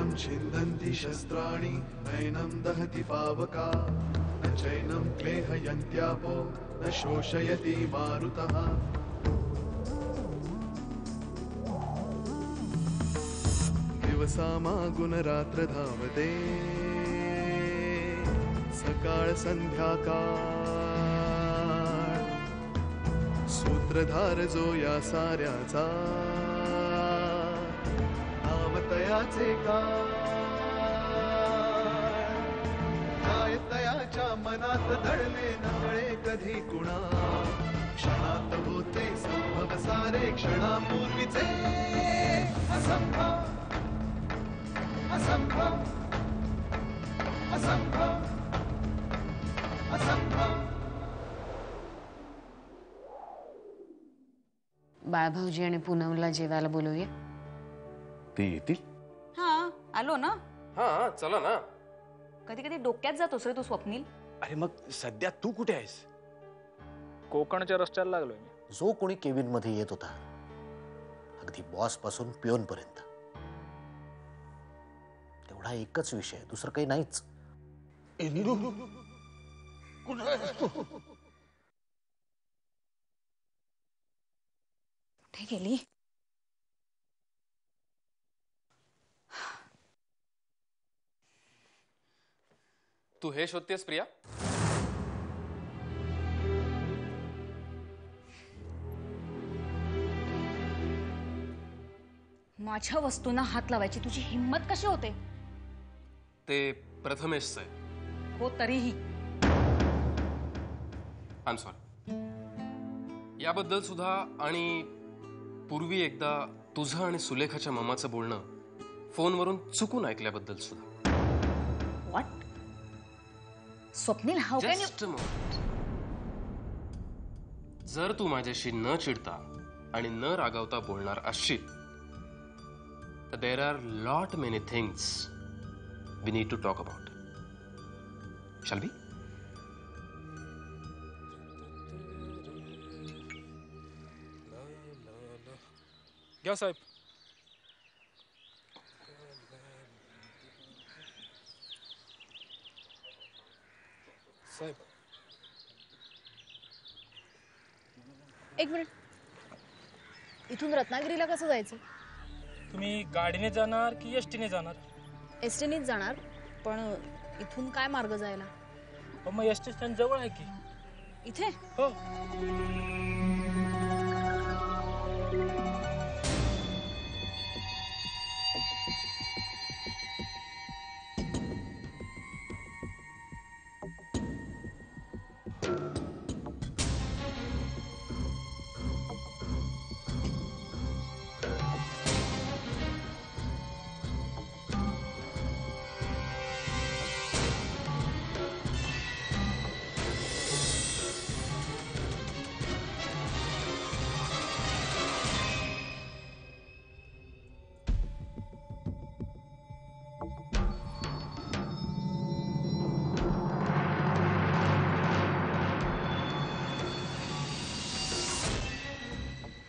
नैनं छिन्दन्ति शस्त्राणि नैनं दहति पावका न चैनं क्लेहयन्त्यापो न शोषयति मारुतः दिवसामागुणरात्र धावते सकाळ संध्याकाळ सूत्रधार जो या साऱ्याचा नामतयाचे काय तयाच्या मनात दडले नकळे कधी कुणा क्षणात होते संभव सारे क्षणापूर्वीचे असंभव असंभव असंभव असंभव. बाळभाऊजी आणि पूनमला जेवायला बोलूया. ते येतील? हा आलो ना. हा चला ना. कधी कधी डोक्यात जातोस रे तू स्वप्नील. अरे मग सध्या तू कुठे आहेस? कोकणच्या रस्त्याला लागलोय मी. जो कोणी केबिन मध्ये येत होता अगदी बॉस पासून पिओन पर्यंत तेवढा एकच विषय, दुसरं काही नाहीच. इंदू कुठे आहेस तू? कुठे गेली? तू हे शोधतेस प्रिया? माझ्या वस्तूंना हात लावायची तुझी हिम्मत कशी होते? ते प्रथमेशचं आहे. हो तरीही आय एम सॉरी. याबद्दल सुद्धा आणि पूर्वी एकदा तुझं आणि सुलेखाच्या मामाचं बोलणं फोनवरून चुकून ऐकल्याबद्दल सुद्धा. What? Swapnil how can you? Just a moment. जर तू माझ्याशी न चिडता आणि न रागावता बोलणार असशील तर there are lot many things we need to talk about. Shall be? घ्या साहेब. साहेब एक मिनिट, इथून रत्नागिरीला कसं जायचं? तुम्ही गाडीने जाणार की एसटीने जाणार? एसटीनेच जाणार, पण इथून काय मार्ग जायला? मग एसटी स्टँड जवळ आहे की. इथे? हो.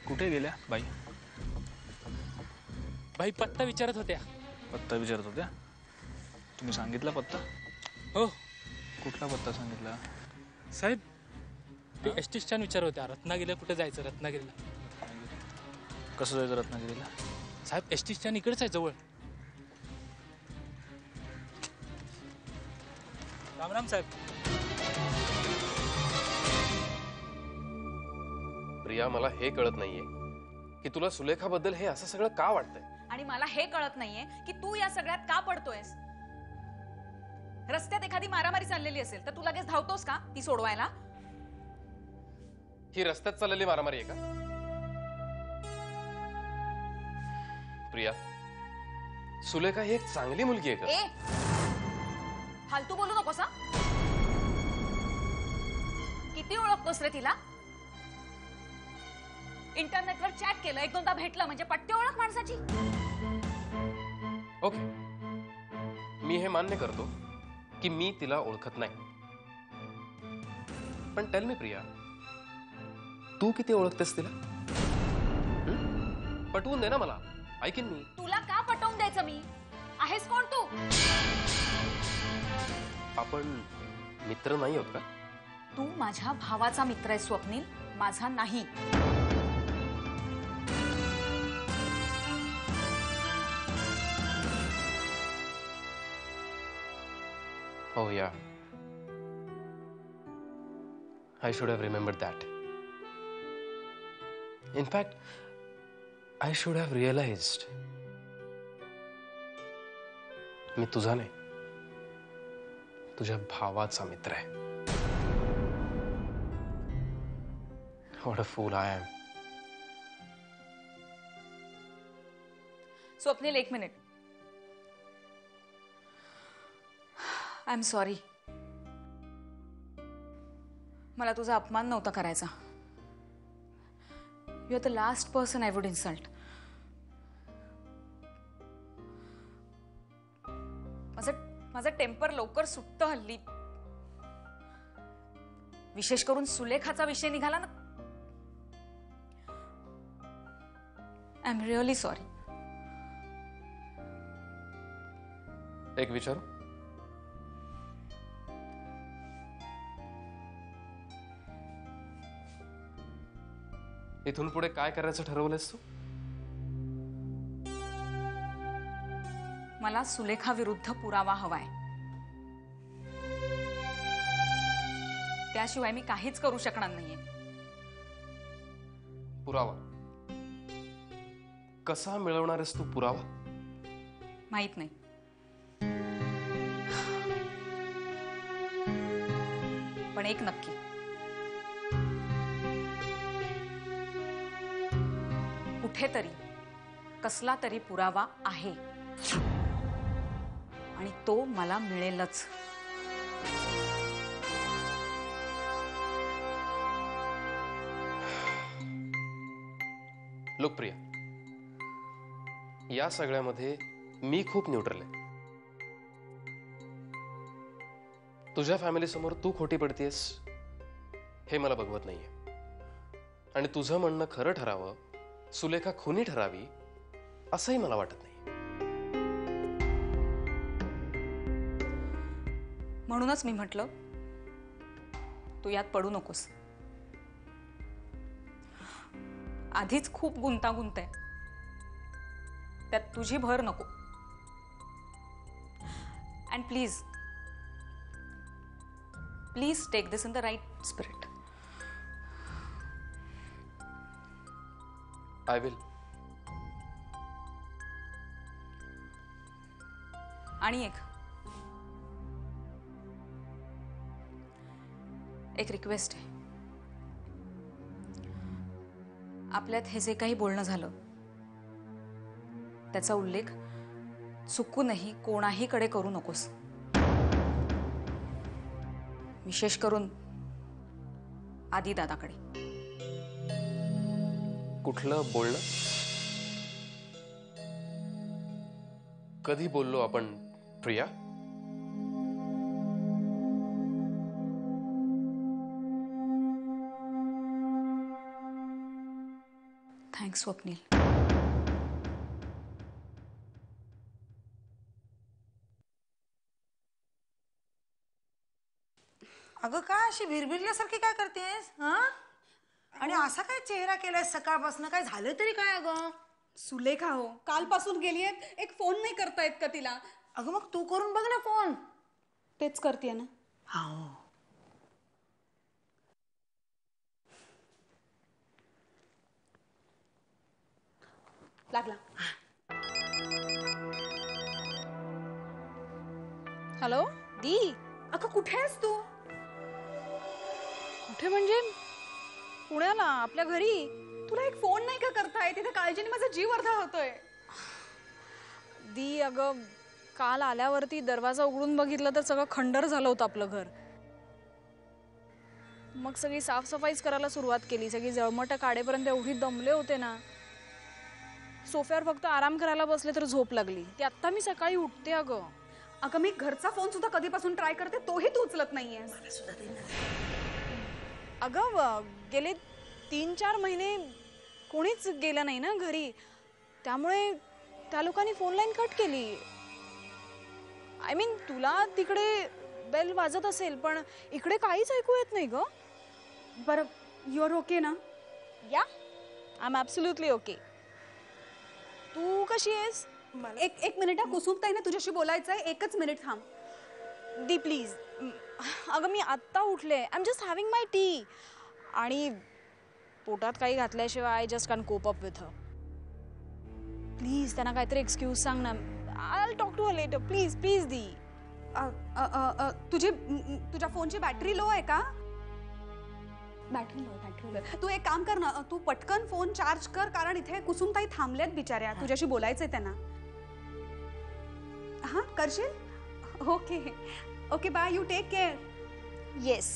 कुठे गेल्या बाई? बाई पत्ता विचारत होत्या. पत्ता विचारत होत्या? तुम्ही सांगितला पत्ता? हो. कुठला पत्ता सांगितला? साहेब ते एसटी स्टँड विचारत होत्या. रत्नागिरीला कुठे जायचं? रत्नागिरीला. कसं जायचं रत्नागिरीला? साहेब एसटी स्टँड इकडेच आहे जवळ. राम राम साहेब. प्रिया, मला हे कळत नाहीये की तुला सुलेखाबद्दल हे असं सगळं का वाटतंय. आणि मला हे कळत नाहीये की तू या सगळ्यात का पडतोयस. रस्त्यात एखादी मारामारी चाललेली असेल तर तू लगेच धावतोस का ती सोडवायला? ही रस्त्यात चाललेली मारामारी आहे का? प्रिया, सुलेखा ही एक चांगली मुलगी आहे का? फालतू बोलू नकोस. किती ओळखतोस रे तिला? इंटरनेटवर चॅट केलं, एक दोनदा भेटलं म्हणजे पट्टी ओळख माणसाची. ओके, मी हे मान्य करतो की मी तिला ओळखत नाही. पण टेल मी प्रिया, तू किती ओळखतेस तिला? पटवून दे ना मला, ऐकीन मी. तुला का पटवून द्यायचं मी? आहेस कोण तू? आपण मित्र नाही आहोत का? तू माझ्या भावाचा मित्र आहे स्वप्नील, माझा नाही. Oh yeah. I should have remembered that. In fact, I should have realized. मी तुझा नाही, तुझ्या भावाचा मित्र आहे. What a fool I am. Swapnil, एक मिनिट. I am sorry. मला तुझा अपमान नव्हता करायचा. You are the last person I would insult. माझं टेम्पर लवकर सुटतं हल्ली. विशेष करून सुलेखाचा विषय निघाला ना. I am really sorry. एक विचारू? इथून पुढे काय करायचं ठरवलंयस तू? मला सुलेखा विरुद्ध पुरावा हवाय. त्याशिवाय मी काहीच करू शकणार नाहीये. पुरावा कसा मिळवणार आहेस तू? पुरावा माहित नाही. पण एक नक्की, कुठेतरी कसला तरी पुरावा आहे आणि तो मला मिळेलच. लोकप्रिया, या सगळ्यामध्ये मी खूप न्यूट्रल आहे. तुझ्या फॅमिली समोर तू खोटी पडतेस हे मला बघवत नाहीये. आणि तुझं म्हणणं खरं ठरावं, सुलेखा खुनी ठरावी, असंही मला वाटत नाही. म्हणूनच मी म्हटलं तू यात पडू नकोस. आधीच खूप गुंतागुंत आहे, त्यात तुझी भर नको. And please please take this in the right spirit. I will. आणि एक रिक्वेस्ट आहे. आपल्यात हे जे काही बोलणं झालं त्याचा उल्लेख चुकूनही कोणाहीकडे करू नकोस. विशेष करून आदिदादाकडे. कुठलं बोलणं? कधी बोललो आपण प्रिया? थँक्स स्वप्नील. अगं काय अशी भिरभिरल्यासारखी काय करतेस? हा? आणि असा काय चेहरा केलाय सकाळपासून? काय झालं तरी काय? अगं सुलेखा हो, कालपासून गेलीये, एक फोन नाही करतायत का तिला? अगं मग तू करून बघ ना फोन. तेच करते ना. हो. लागला. हॅलो दी. अगं कुठे आहेस तू? कुठे म्हणजे? पुण्याला, आपल्या घरी. तुला एक फोन नाही का करताय? तिथे काळजीने माझा जीव अर्धा होतोय. दी अगं, काल आल्यावरती दरवाजा उघडून बघितलं तर सगळं खंडर झालं होतं आपलं घर. मग सगळी साफसफाईच करायला सुरुवात केली. सगळी जळमटं काढेपर्यंत एवढी दमले होते ना. सोफ्यावर फक्त आराम करायला बसले तर झोप लागली. ती आत्ता मी सकाळी उठते. अगं मी घरचा फोन सुद्धा कधीपासून ट्राय करते, तोही तू उचलत नाहीये. अगं गेले 3-4 महिने कोणीच गेलं नाही ना घरी, त्यामुळे त्या लोकांनी फोन लाईन कट केली. आय मीन तुला तिकडे बेल वाजत असेल पण इकडे काहीच ऐकू येत नाही ग. बरं, युअर ओके ना? या आय एम ॲब्सोल्युटली ओके. तू कशी आहेस? एक मिनिट हा, कुसुमताई ना तुझ्याशी बोलायचं आहे, एकच मिनिट थांब. दी प्लीज. अगं मी आत्ता उठले. I am just having my tea. आणि पोटात काही घातल्याशिवाय I just can cope up with her. Please त्यांना काहीतरी एक्सक्यूज सांग ना. I will talk to her later. Please please दी. तुझ्या फोनची बॅटरी लो आहे का? Battery low. तू एक काम कर ना, तू पटकन फोन चार्ज कर, कारण इथे कुसुमताई थांबल्यात बिचाऱ्या, तुझ्याशी बोलायचंय त्यांना. हा करशील? Okay okay, bye. You take care. Yes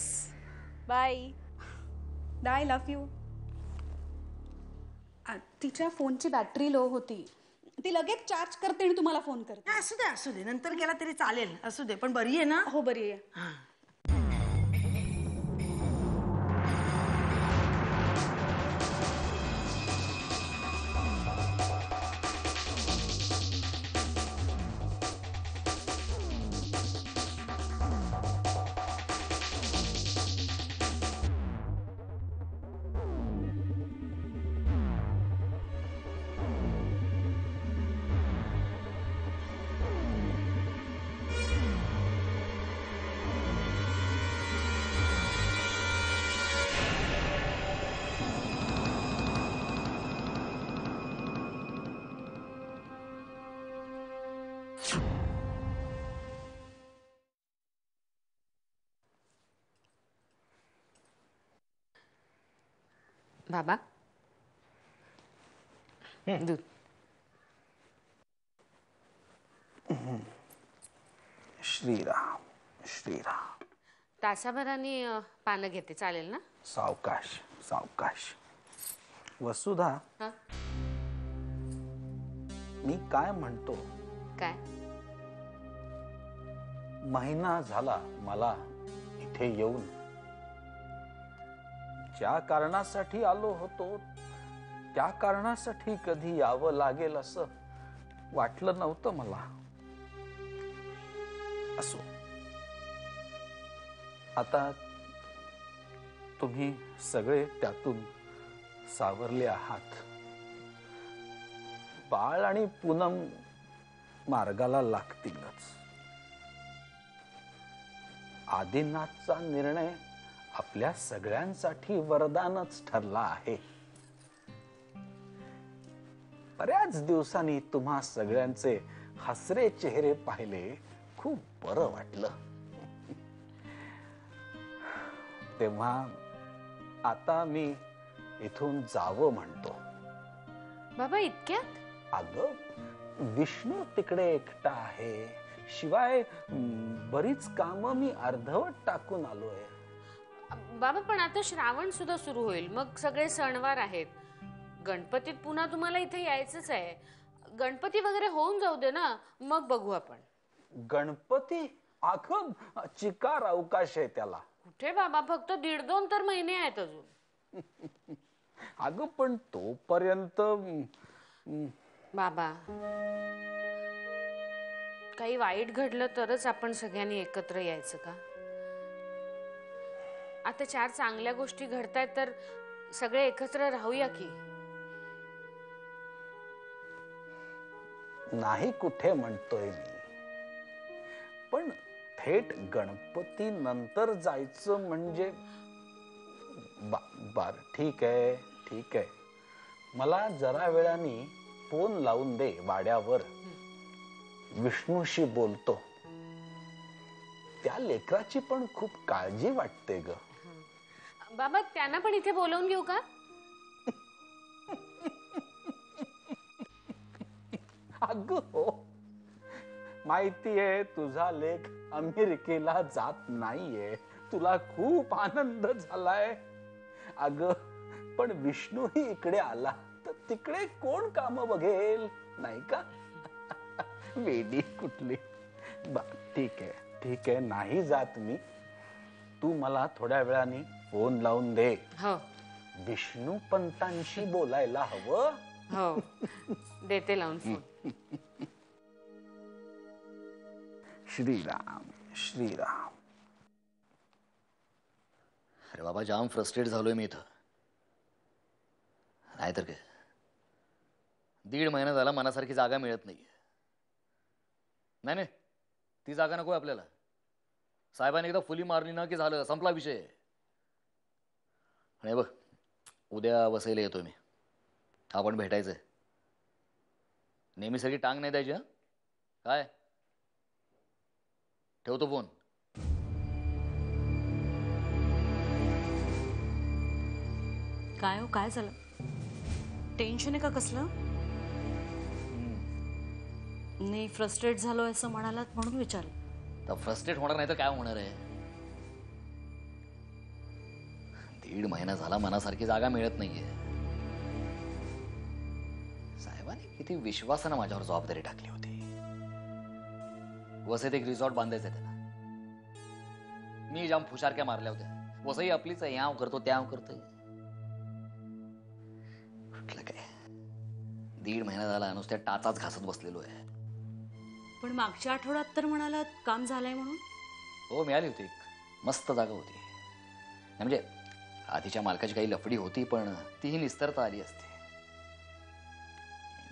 bye. I love you. तिच्या फोनची बॅटरी लो होती, ती लगेच चार्ज करते आणि तुम्हाला फोन करते. असू दे नंतर केला तरी चालेल. असू दे, पण बरी आहे ना? हो बरी आहे. बाबा दूध. श्रीराम श्रीराम. तासाभराने पानं घेते, चालेल ना? सावकाश सावकाश. वसुधा, हा मी काय म्हणतो, काय? महिना झाला मला इथे येऊन. ज्या कारणासाठी आलो होतो त्या कारणासाठी कधी यावं लागेल असं वाटलं नव्हतं मला. असो, आता तुम्ही सगळे त्यातून सावरले आहात. बाळ आणि पूनम मार्गाला लागतीलच. आदिनाथचा निर्णय आपल्या सगळ्यांसाठी वरदानच ठरला आहे. बऱ्याच दिवसांनी तुम्हा सगळ्यांचे हसरे चेहरे पाहिले, खूप बरं वाटलं. तेव्हा आता मी इथून जावं म्हणतो. बाबा इतक्यात? अगं विष्णू तिकडे एकटा आहे, शिवाय बरीच कामं मी अर्धवट टाकून आलोय. बाबा पण आता श्रावण सुद्धा सुरू होईल, मग सगळे सणवार आहेत. गणपतीत पुन्हा तुम्हाला इथे यायचंच आहे. गणपती वगैरे होऊन जाऊ दे ना, मग बघू आपण. गणपती? अगं चिकार अवकाश आहे त्याला. कुठे बाबा, फक्त 1.5-2 तर महिने आहेत अजून. अगं पण तोपर्यंत बाबा काही वाईट घडलं तरच आपण सगळ्यांनी एकत्र यायचं का? आता 4 चांगल्या गोष्टी घडतायत तर सगळे एकत्र राहूया की. नाही कुठे म्हणतोय मी, पण थेट गणपती नंतर जायचं म्हणजे बर ठीक आहे ठीक आहे. मला जरा वेळाने फोन लावून दे वाड्यावर. विष्णूशी बोलतो. त्या लेकराची पण खूप काळजी वाटते ग. बाबा त्यांना पण इथे बोलवून घेऊ का? अगं हो, माहितीये तुझा लेक अमेरिकेला जात नाहीये. तुला खूप आनंद झालाय. अगं पण विष्णूही इकडे आला तर तिकडे कोण काम बघेल, नाही का? वेडी कुठली. ठीक आहे ठीक आहे, नाही जात मी. तू मला थोड्या वेळाने फोन लावून दे. हो. विष्णू पंतांशी बोलायला हवं. हो देते लावून फोन. श्रीराम श्रीराम. अरे बाबा जाम फ्रस्ट्रेट झालोय मी इथं. नाहीतर काय, 1.5 महिना झाला मनासारखी जागा मिळत नाही. नाही ती जागा नको आपल्याला. साहेबांनी एकदा फुली मारली ना की झालं, संपला विषय. आणि बघ उद्या वसईला येतोय मी. आपण भेटायचंय. नेहमी सगळी टांग नाही द्यायची. काय ठेवतो फोन. काय हो, काय झालं? टेन्शन आहे का कसलं? नाही फ्रस्ट्रेट झालोय असं म्हणालात म्हणून विचारलं. तर फ्रस्ट्रेट होणार नाही तर काय होणार आहे? 1.5 महिना झाला मनासारखी जागा मिळत नाहीये. साहेबांनी किती विश्वासानं माझ्यावर जबाबदारी टाकली होती. वसईत एक रिसॉर्ट बांधायचं त्यांना. मी जाम फुशारक्या मारल्या होत्या. वसई आपलीच आहे, याव करतो त्याव करतोय. कुठलं काय, 1.5 महिना झाला नुसत्या टाचाच घासत बसलेलो आहे. पण मागच्या आठवड्यात तर म्हणालात काम झालंय म्हणून. हो मिळाली होती, एक मस्त जागा होती. म्हणजे आधीच्या मालकाची काही लफडी होती पण तीही निस्तरता आली असती.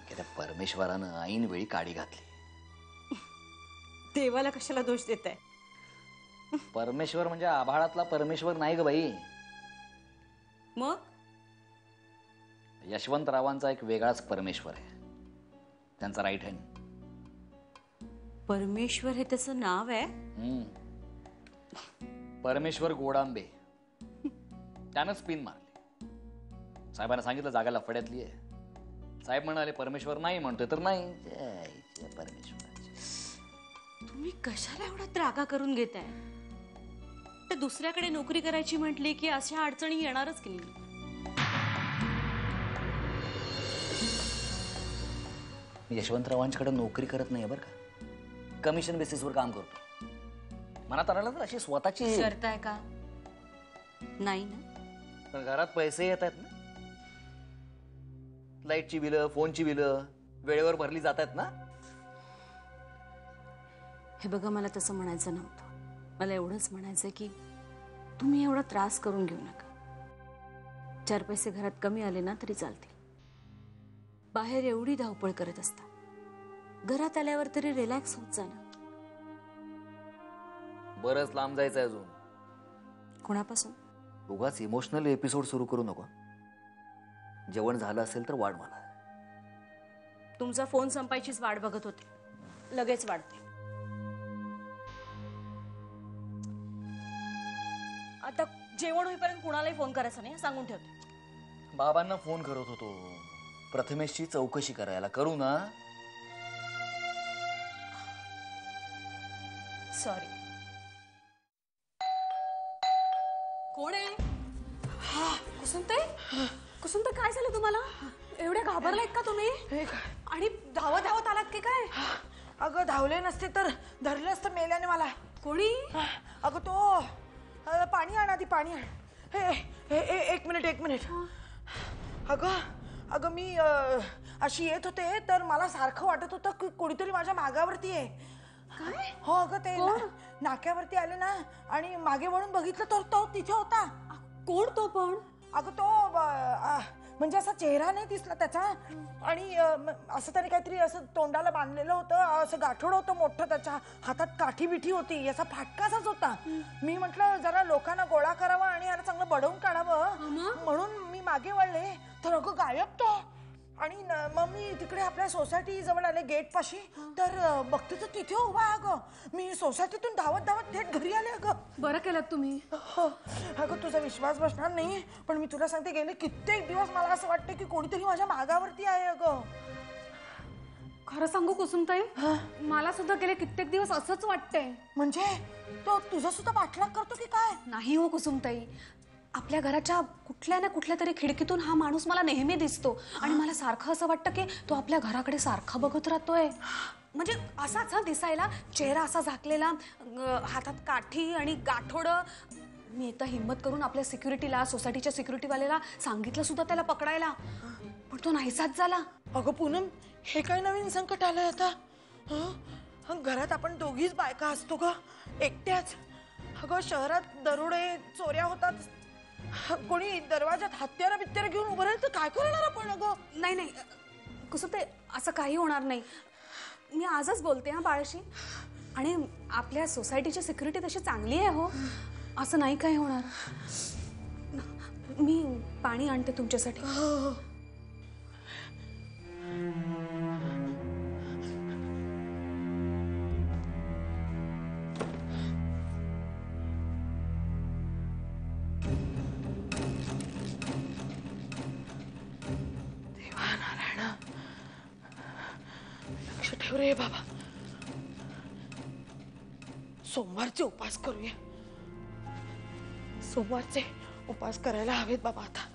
त्या परमेश्वरानं ऐन वेळी काडी घातली. देवाला कशाला दोष देताय? परमेश्वर म्हणजे आभाळातला परमेश्वर नाही ग बाई. मग यशवंतरावांचा एक वेगळाच परमेश्वर आहे. त्यांचा राईट हँड. परमेश्वर हे त्याचं नाव आहे? परमेश्वर गोडांबे. त्यानं स्पिन मारली. साहेबांना सांगितलं जागा लफड्यातली आहे. साहेब म्हणाले परमेश्वर नाही म्हणतोय तर नाही. जय परमेश्वर. तुम्ही कशाला एवढा त्रागा करून घेताय? तर दुसऱ्याकडे नोकरी करायची म्हटली की अशा अडचणी येणारच की नाही. मी यशवंतरावांच्याकडे नोकरी करत नाही बरं का. कमिशन बेसिसवर काम करतो. मनात आणायला तर अशी स्वतःची शर्त आहे का? नाही ना. पण घरात पैसे येत आहेत ना. लाईटची बिलं, फोनची बिलं वेळेवर भरली जात आहेत ना. हे बघा, मला तसं म्हणायचं नव्हतं. मला एवढंच म्हणायचं की तुम्ही एवढा त्रास करून घेऊ नका. 4 पैसे घरात कमी आले ना तरी चालतील. बाहेर एवढी धावपळ करत असता, घरात आल्यावर तरी रिलॅक्स होत जा ना. बरंच लांब जायचं अजून. कोणापासून? उगाच इमोशनल एपिसोड सुरू करू नको. जेवण झालं असेल तर वाढ मला. तुमचा फोन संपायचीच वाट बघत होते. लगेच वाढते. आता जेवण होईपर्यंत कुणालाही फोन करायचा नाही, सांगून ठेवते. बाबांना फोन करत होतो प्रथमेशची चौकशी करायला. करू ना? सॉरी. कोण आहे? कुसुमताई, कुसुमताई काय झालं तुम्हाला? एवढ्या घाबरलात का तुम्ही? आणि धावत धावत आलात की काय? अगं धावले नसते तर धरले असतं मेल्याने मला. कोणी? अगं तो पाणी आण आधी, पाणी आण. हे एक मिनिट. अगं मी अशी येत होते तर मला सारखं वाटत होतं की कोणीतरी माझ्या मागावरती आहे. काय? हो अगं ते नाक्यावरती आले ना आणि मागे वळून बघितलं तर तो तिथे होता. कोण तो? पण अगं तो म्हणजे असा चेहरा नाही दिसला त्याचा. आणि असं त्याने काहीतरी असं तोंडाला बांधलेलं होतं. असं गाठोड होतं मोठं. त्याच्या हातात काठी बिठी होती. असा फाटकासाच होता. मी म्हटलं जरा लोकांना गोळा करावा आणि याला चांगलं बडवून काढावं म्हणून मी मागे वळले तर अगं गायब तो. आणि मग मी तिकडे आपल्या सोसायटी जवळ आले गेट पाशी तर बघते तर तिथे उभा आहे. अगं मी सोसायटीतून धावत धावत थेट घरी आले. अगं बरं केलं तुम्ही. अगं तुझा विश्वास बसणार नाही पण मी तुला सांगते गेले कित्येक दिवस मला असं वाटतं की कोणीतरी माझ्या मागावरती आहे. अगं खरं सांगू कुसुमताई, मला सुद्धा गेले कित्येक दिवस असंच वाटतंय. म्हणजे तो तुझा सुद्धा पाठलाग करतो की काय? नाही हो कुसुमताई, आपल्या घराच्या कुठल्या ना कुठल्या तरी खिडकीतून हा माणूस मला नेहमी दिसतो. आणि मला सारखं असं वाटतं की तो आपल्या घराकडे सारखा बघत राहतोय. म्हणजे असाच दिसायला, चेहरा असा झाकलेला, हातात काठी आणि गाठोड. मी एकदा हिम्मत करून आपल्या सिक्युरिटीला, सोसायटीच्या सिक्युरिटीवाल्याला सांगितलं सुद्धा त्याला पकडायला, पण तो नाहीसाच झाला. अगं पूनम, हे काय नवीन संकट आलंय आता? घरात आपण दोघीच बायका असतो का, एकट्याच? अगं शहरात दरोडे चोऱ्या होतात, कोणी दरवाजात हत्यारा बित्यारा घेऊन उभं राहिलं तर काय करणार आपण? अगं नाही नाही कुसुमताई, असं काही होणार नाही. मी आजच बोलते हा बाळाशी. आणि आपल्या सोसायटीची सिक्युरिटी तशी चांगली आहे हो, असं नाही काही होणार. मी पाणी आणते तुमच्यासाठी. देवा नारायण, लक्ष ठेव रे बाबा. सोमवारचे उपास करूया. सोमवारचे उपास करायला हवेत बाबा आता.